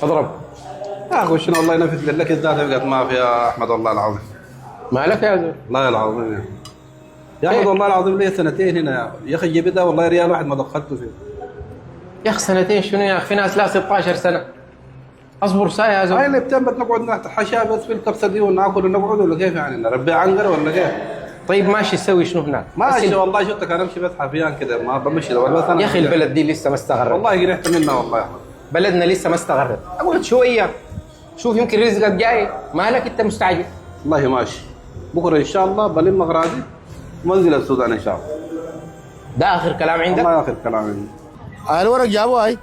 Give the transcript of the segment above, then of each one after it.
اضرب. يا اخي شنو الله ينفذ لك الذات بقت ما فيها احمد والله العظيم. مالك يا زلمه؟ والله العظيم يا احمد والله العظيم لي سنتين هنا يا اخي جبتها والله ريال واحد ما دخلته فيه. يا اخي سنتين شنو يا اخي؟ في ناس لا 16 سنه. اصبر ساعه يا زلمه. هاي اللي بتنبت نقعد نحشى بس في الكبسه دي وناكل ونقعد ولا كيف يعني نربي عنقر ولا كيف؟ طيب ماشي تسوي شنو هناك؟ ماشي والله شفتك انا امشي بس حفيان كذا ما بمشي بس انا يا اخي البلد دي لسه ما استغرت. والله قرحت منها والله يا احمد. بلدنا لسه ما استغرت. اقعد شويه شوف يمكن رزقك جاي. مالك انت مستعجل؟ والله ماشي بكره ان شاء الله بلم اغراضي وانزل السودان ان شاء الله. ده اخر كلام عندك؟ والله اخر كلام عندي. الورق جابوه هاي.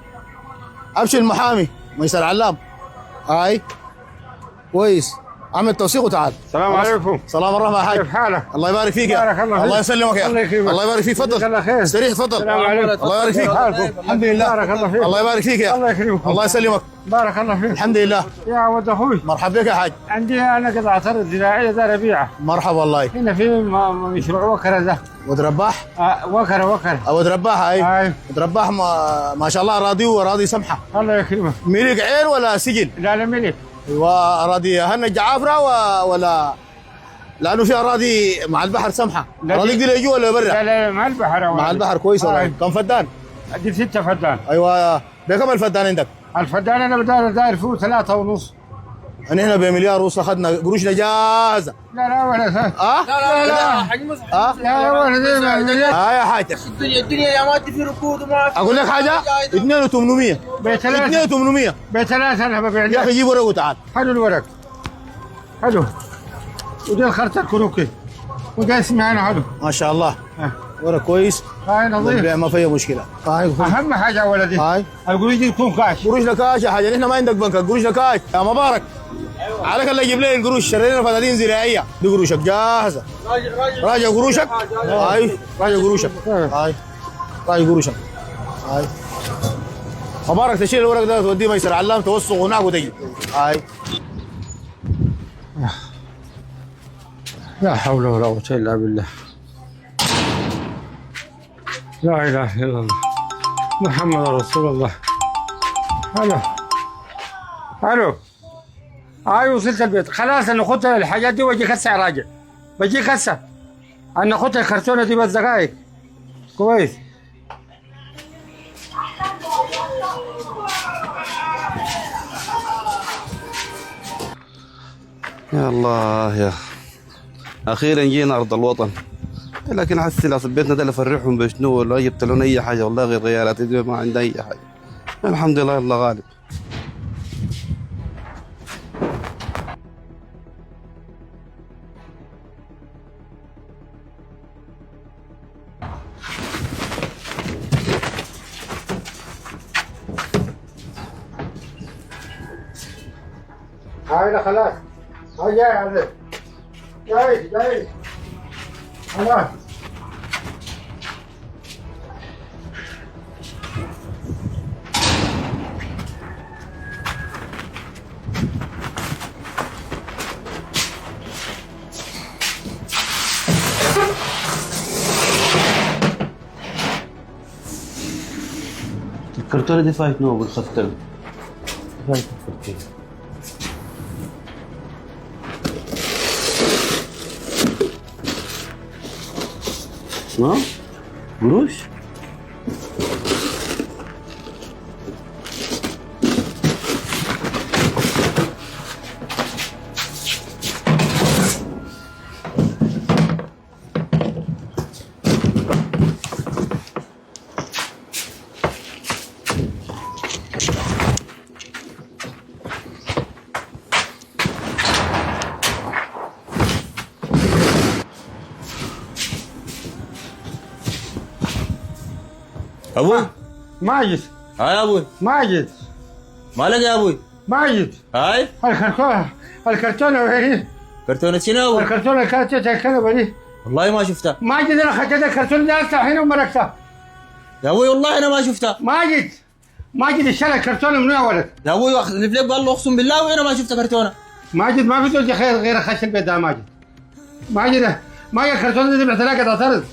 ابشر المحامي ميسر علام. هاي كويس. اعمل توثيق وتعال. السلام عليكم. سلام ورحمه يا حاج. كيف حالك؟ الله يبارك فيك. بارك الله فيك. الله يسلمك يا الله يكرمك. الله يبارك فيك. تفضل. جزاك الله خير. استريح تفضل. السلام عليكم. الله يبارك فيك. حالكم؟ الحمد لله. بارك الله فيك. الله يبارك فيك يا الله يكرمكم. الله يسلمك. بارك الله فيك. الحمد لله. يا ولد اخوي مرحبا بك يا حاج. عندي انا قطعه ارض زراعيه دار بيعه. مرحبا والله. هنا في مشروع وكره ده. ود رباح. وكره. ود رباح هاي. هاي. ود رباح ما شاء الله اراضي واراضي سمحه. الله يكرمك. ملك عين ولا سجن؟ لا لا ملك. ايوه اراضي هن جعافره ولا لانه في اراضي مع البحر سمحه. لا اراضي دي لجوا ولا لا برا؟ لا مع البحر. مع البحر كويس والله. هاي. كم فدان؟ دي 6 فدان. ايوه بكم الفدان عندك؟ الفدان انا داير فيه 3.5. هنا بمليار ونص اخذنا قروشنا جاهزه. لا لا ولا لا حق مصر. لا ولا يا حاج الدنيا يا مادي في ركود وما في. اقول لك حاجه 2800 بثلاثة 2800 بثلاثة انا ببيع يا اخي جيب ورق وتعال. حلو الورق. حلو. ودي الخرطة الكروكي. وده اسمي انا حلو. ما شاء الله ورق كويس. هاي نظيف. والبيع ما فيها مشكله. هاي اهم حاجة يا ولدي. هاي القروش دي تكون كاش. قروشنا كاش يا حاجه. نحن ما عندك بنك قروشنا كاش يا مبارك. عليك الله يجيب لي القروش. شرينا فدادين زراعيه دي قروشك جاهزه. راجع قروشك. هاي راجع قروشك. هاي راجع قروشك. هاي مبارك تشيل الورق ده توديه ميسر علام توثق هناك وتجي. هاي لا حول ولا قوة الا بالله. لا اله الا الله محمد رسول الله. الو الو. هاي وصلت البيت خلاص. انا خدت الحاجات دي واجيك هسه راجع. بجيك هسه. انا خدت الكرتونه دي بس دقايق. كويس. يا الله يا اخيرا جينا ارض الوطن. لكن حسي ناس بيتنا ده اللي فرحهم بشنو ولا جبت لهم اي حاجه والله غير غيارات دي ما عندي اي حاجه. الحمد لله الله غالب. هاي خلاص. هاي جاي عليك. جاي خلاص. الكرتونه دي فايت نوب الختم. فايت الكرتونه. ها؟ قروش؟ ابوي ماجد. هاي يا ابوي. ماجد. مالك يا ابوي؟ ماجد. هاي الكرتونة وين؟ كرتونة شنو يا ابوي؟ الكرتونة اللي كانت الكنبة دي. والله ما شفتها ماجد انا خدت الكرتونة دي افتح هنا ومركتها. يا ابوي والله انا ما شفتها. ماجد اشترى الكرتونة من يا ولد. يا ابوي اللي قال له اقسم بالله وانا ما شفت كرتونة. ماجد ما في زوج خير غير خش البيت ده. ماجد الكرتونة دي بعت لك قطعة ارض.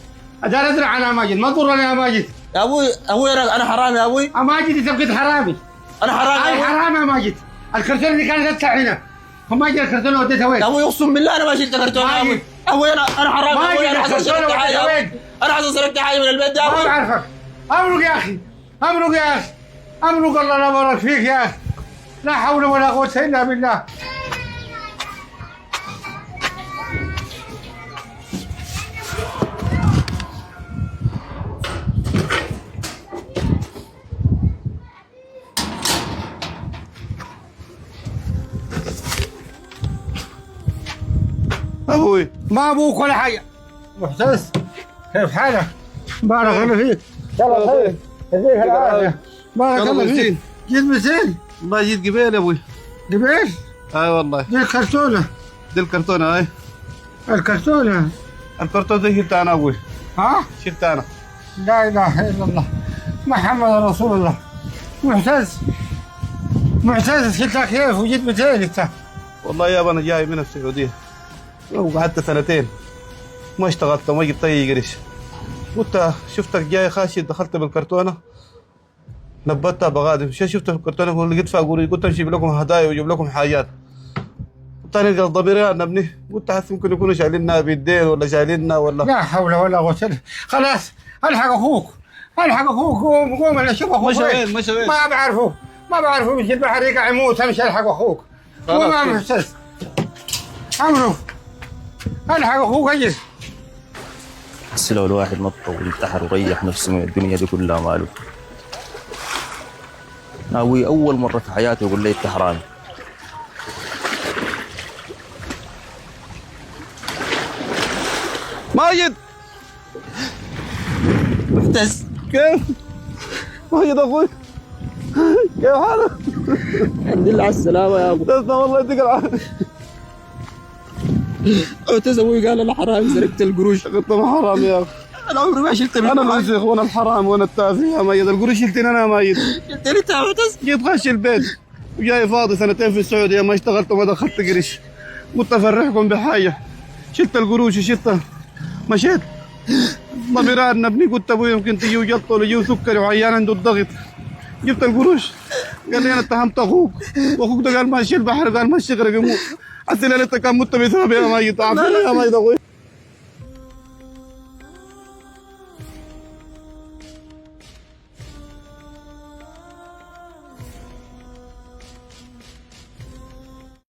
ادار ادري عنها ماجد ما تضرني يا ماجد. يا ابوي انا حرامي يا ابوي. ماجد انت بقيت حرامي. انا حرامي يا اي ابوي. حرامي يا ماجد. الكرتون اللي كانت تدفع هنا ماجد الكرتون وديتها وين؟ يا ابوي اقسم بالله انا ما شلت كرتون يا ابوي. ابوي انا حرامي يا ابوي. انا حصل سرقت حاجه يا ابوي. انا حصل سرقت حاجه من البيت يا ابوي. ما بعرفك. امرك يا اخي. امرك يا اخي. امرك الله لا بارك فيك يا اخي. لا حول ولا قوه الا بالله. ابوي ما ابوك ولا حاجه. محتس كيف حالك؟ بارك الله فيك. يلا خير. يديك العافيه. بارك الله فيك. جيت مسين؟ والله جيت قبيل يا ابوي. قبيل؟ اي والله. دي الكرتونه. دي الكرتونه هاي. الكرتونه. الكرتون ده شلت انا ابوي. ها؟ شلت انا. لا اله الا الله محمد رسول الله. معتز قلت لك كيف وجيت 200 انت؟ والله يابا انا جاي من السعوديه وقعدت سنتين ما اشتغلت وما جبت اي قرش. قلت شفتك جاي خاشي دخلت بالكرتونه نبتها بغادر شفت الكرتونه لقيت فيها قلت نجيب لكم هدايا ويجيب لكم حاجات. الثاني قال ضميري انا ابني قلت حاسس ممكن يكونوا شايليننا بالدين ولا شايليننا ولا لا حول ولا قوه الا خلاص الحق اخوك. قوم انا اشوف اخوك. مش وين ما بعرفه مش البحر يقع يموت امشي الحق اخوك. وما محسس عمرو الحق اخوك اجل. بس لو الواحد نط وانتحر وريح نفسه من الدنيا دي كلها ماله. ناوي أول مرة في حياتي يقول لي أنت حرامي. ماجد محتس كيف؟ ماجد اخوي كيف حالك؟ الحمد لله على السلامة يا ابو. تسلم الله يديك العافية. معتز ابوي قال انا حرامي سرقت القروش. قلت انا حرام يا اخي. انا عمري ما شلت انا الوسخ وانا الحرام وانا التافه يا ماجد. القروش شلتني انا يا ماجد. شلتني انت يا معتز. جيت خش البيت وجاي فاضي سنتين في السعوديه ما اشتغلت وما دخلت قرش. قلت افرحكم بحاجه شلت القروش وشلت مشيت ضميران ابني. قلت ابوي يمكن تجي وجلطه ولا يجي سكري وعيان عنده الضغط. جبت القروش قال لي انا اتهمت اخوك واخوك ده قال ماشي البحر قال ماشي يغرق يموت. حسيت ان انت كان مت بسبب يا ماجد. عافيني يا ماجد اخوي.